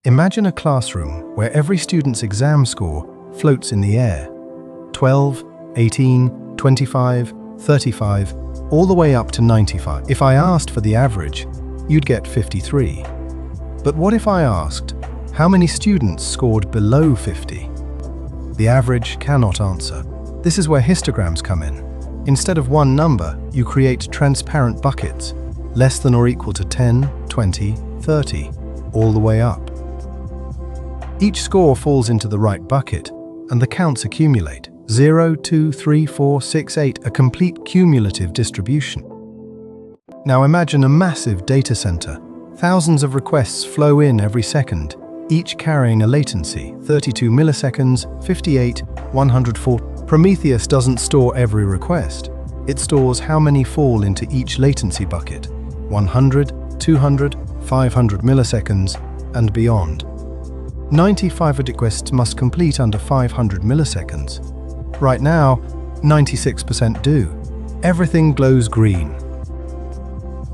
Imagine a classroom where every student's exam score floats in the air. 12, 18, 25, 35, all the way up to 95. If I asked for the average, you'd get 53. But what if I asked, how many students scored below 50? The average cannot answer. This is where histograms come in. Instead of one number, you create transparent buckets, less than or equal to 10, 20, 30, all the way up. Each score falls into the right bucket, and the counts accumulate. 0, 2, 3, 4, 6, 8, a complete cumulative distribution. Now imagine a massive data center. Thousands of requests flow in every second, each carrying a latency, 32 milliseconds, 58, 104. Prometheus doesn't store every request. It stores how many fall into each latency bucket, 100, 200, 500 milliseconds, and beyond. 95 requests must complete under 500 milliseconds. Right now, 96% do. Everything glows green.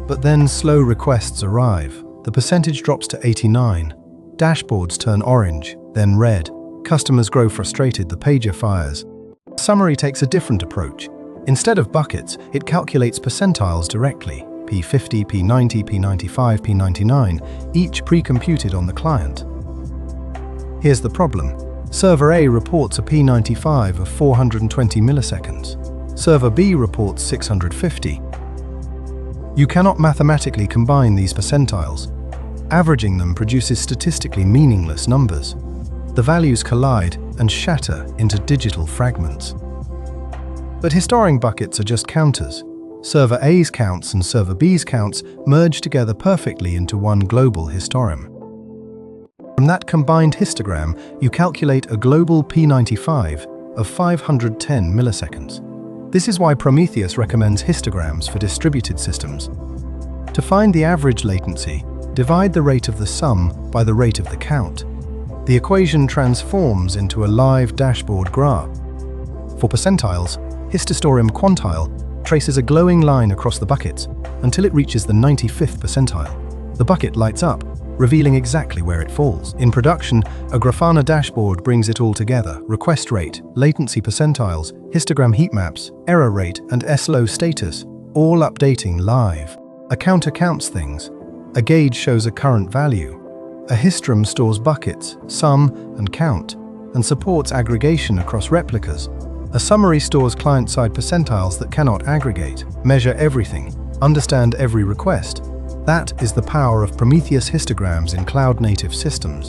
But then slow requests arrive. The percentage drops to 89. Dashboards turn orange, then red. Customers grow frustrated, the pager fires. Summary takes a different approach. Instead of buckets, it calculates percentiles directly. P50, P90, P95, P99, each pre-computed on the client. Here's the problem. Server A reports a P95 of 420 milliseconds. Server B reports 650. You cannot mathematically combine these percentiles. Averaging them produces statistically meaningless numbers. The values collide and shatter into digital fragments. But histogram buckets are just counters. Server A's counts and Server B's counts merge together perfectly into one global histogram. From that combined histogram, you calculate a global P95 of 510 milliseconds. This is why Prometheus recommends histograms for distributed systems. To find the average latency, divide the rate of the sum by the rate of the count. The equation transforms into a live dashboard graph. For percentiles, Histostorium quantile traces a glowing line across the buckets until it reaches the 95th percentile. The bucket lights up, revealing exactly where it falls. In production, a Grafana dashboard brings it all together: request rate, latency percentiles, histogram heat maps, error rate, and slow status, all updating live. A counter counts things. A gauge shows a current value. A histogram stores buckets, sum, and count, and supports aggregation across replicas. A summary stores client-side percentiles that cannot aggregate, measure everything, understand every request. That is the power of Prometheus histograms in cloud-native systems.